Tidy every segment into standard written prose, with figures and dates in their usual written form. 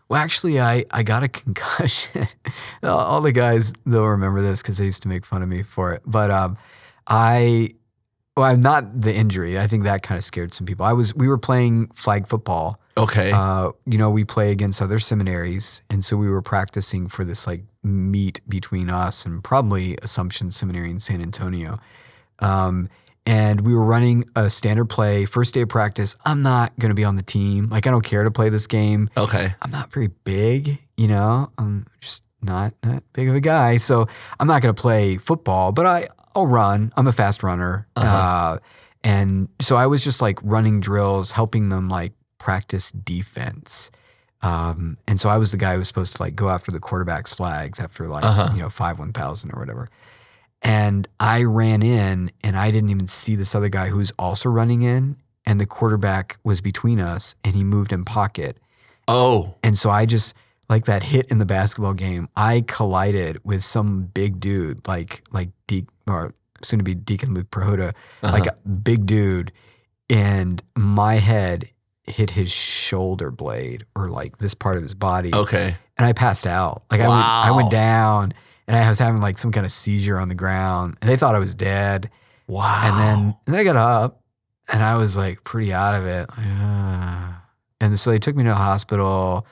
Well, actually, I got a concussion. All the guys, they'll remember this because they used to make fun of me for it. But I, well, I'm not the injury. I think that kind of scared some people. We were playing flag football. Okay. We play against other seminaries. And so we were practicing for this like meet between us and probably Assumption Seminary in San Antonio. And we were running a standard play, first day of practice. I'm not going to be on the team. Like, I don't care to play this game. Okay. I'm not very big, I'm just not that big of a guy. So I'm not going to play football, but I'll run. I'm a fast runner. And so I was just like running drills, helping them like practice defense. And so I was the guy who was supposed to like go after the quarterback's flags after like, 5-1,000 or whatever. And I ran in and I didn't even see this other guy who was also running in, and the quarterback was between us and he moved in pocket. Oh. And so I just, like that hit in the basketball game, I collided with some big dude, like or soon to be Deacon Luke Prohoda, like a big dude, and my head hit his shoulder blade or like this part of his body. Okay. And I passed out. Like I went down. And I was having like some kind of seizure on the ground. And they thought I was dead. Wow. And then I got up and I was like pretty out of it. And so they took me to the hospital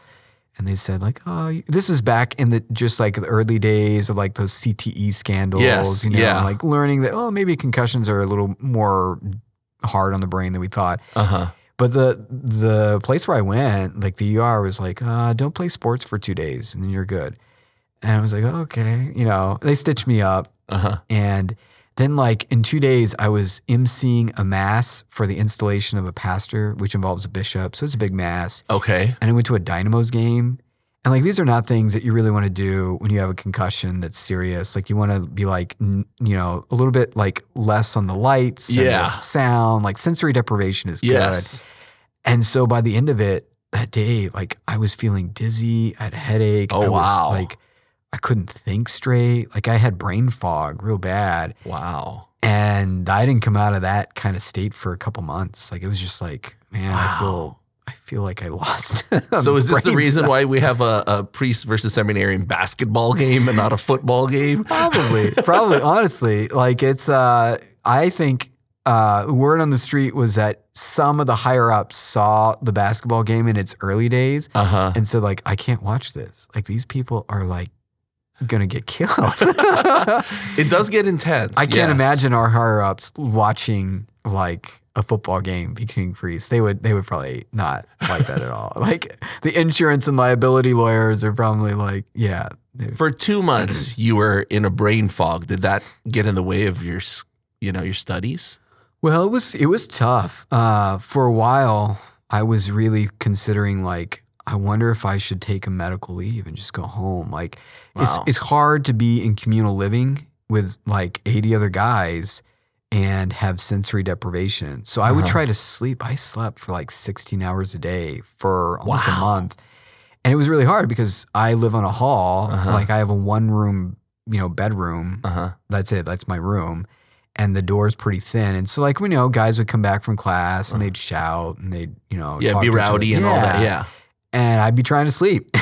and they said like, oh, this is back in the early days of like those CTE scandals. Yes, and like learning that, maybe concussions are a little more hard on the brain than we thought. But the place where I went, like the ER was like, don't play sports for 2 days and then you're good. And I was like, okay, they stitched me up. And then like in 2 days, I was emceeing a mass for the installation of a pastor, which involves a bishop. So it's a big mass. Okay. And I went to a Dynamo's game. And like, these are not things that you really want to do when you have a concussion that's serious. Like you want to be like, a little bit like less on the lights, and the sound, like sensory deprivation is good. And so by the end of it that day, like I was feeling dizzy, I had a headache. Oh, wow. Like, I couldn't think straight. Like I had brain fog real bad. Wow. And I didn't come out of that kind of state for a couple months. Like it was just like, man, I feel like I lost. So is this the reason cells. why we have a priest versus seminarian basketball game and not a football game? Probably, honestly. Like it's, I think word on the street was that some of the higher ups saw the basketball game in its early days and said like, I can't watch this. Like these people are like, gonna get killed. It does get intense. I can't imagine our higher ups watching like a football game between priests. They would probably not like that at all. Like the insurance and liability lawyers are probably like, yeah. For 2 months, you were in a brain fog. Did that get in the way of your studies? Well, it was tough. For a while, I was really considering like, I wonder if I should take a medical leave and just go home. Like, it's hard to be in communal living with like 80 other guys and have sensory deprivation. So I would try to sleep. I slept for like 16 hours a day for almost a month. And it was really hard because I live on a hall. Like I have a 1-room, bedroom. That's it. That's my room. And the door's pretty thin. And so like, guys would come back from class and they'd shout and they'd, talk be rowdy and all that. Yeah. And I'd be trying to sleep.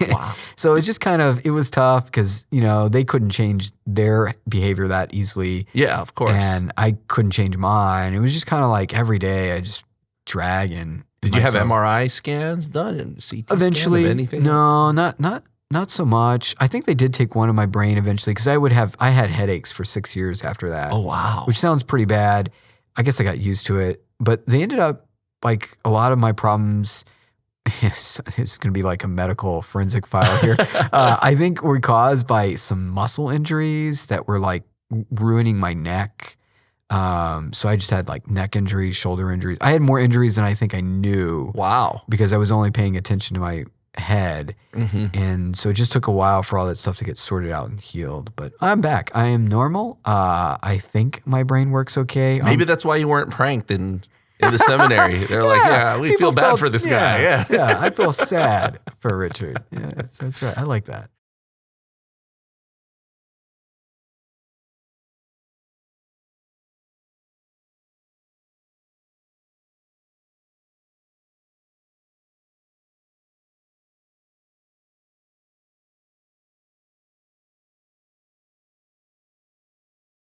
Wow. So it's just it was tough because, they couldn't change their behavior that easily. Yeah, of course. And I couldn't change mine. It was just kind of like every day I just dragging. Did you have MRI scans done and CT eventually, scan of anything? No, not so much. I think they did take one of my brain eventually because I had headaches for 6 years after that. Oh, wow. Which sounds pretty bad. I guess I got used to it. But they ended up, like a lot of my problems, it's going to be like a medical forensic file here. I think were caused by some muscle injuries that were like ruining my neck. So I just had like neck injuries, shoulder injuries. I had more injuries than I think I knew. Wow. Because I was only paying attention to my head. And so it just took a while for all that stuff to get sorted out and healed. But I'm back. I am normal. I think my brain works okay. Maybe that's why you weren't pranked in the seminary. They're like, we feel bad for this guy. Yeah. I feel sad for Richard. Yeah, that's right. I like that.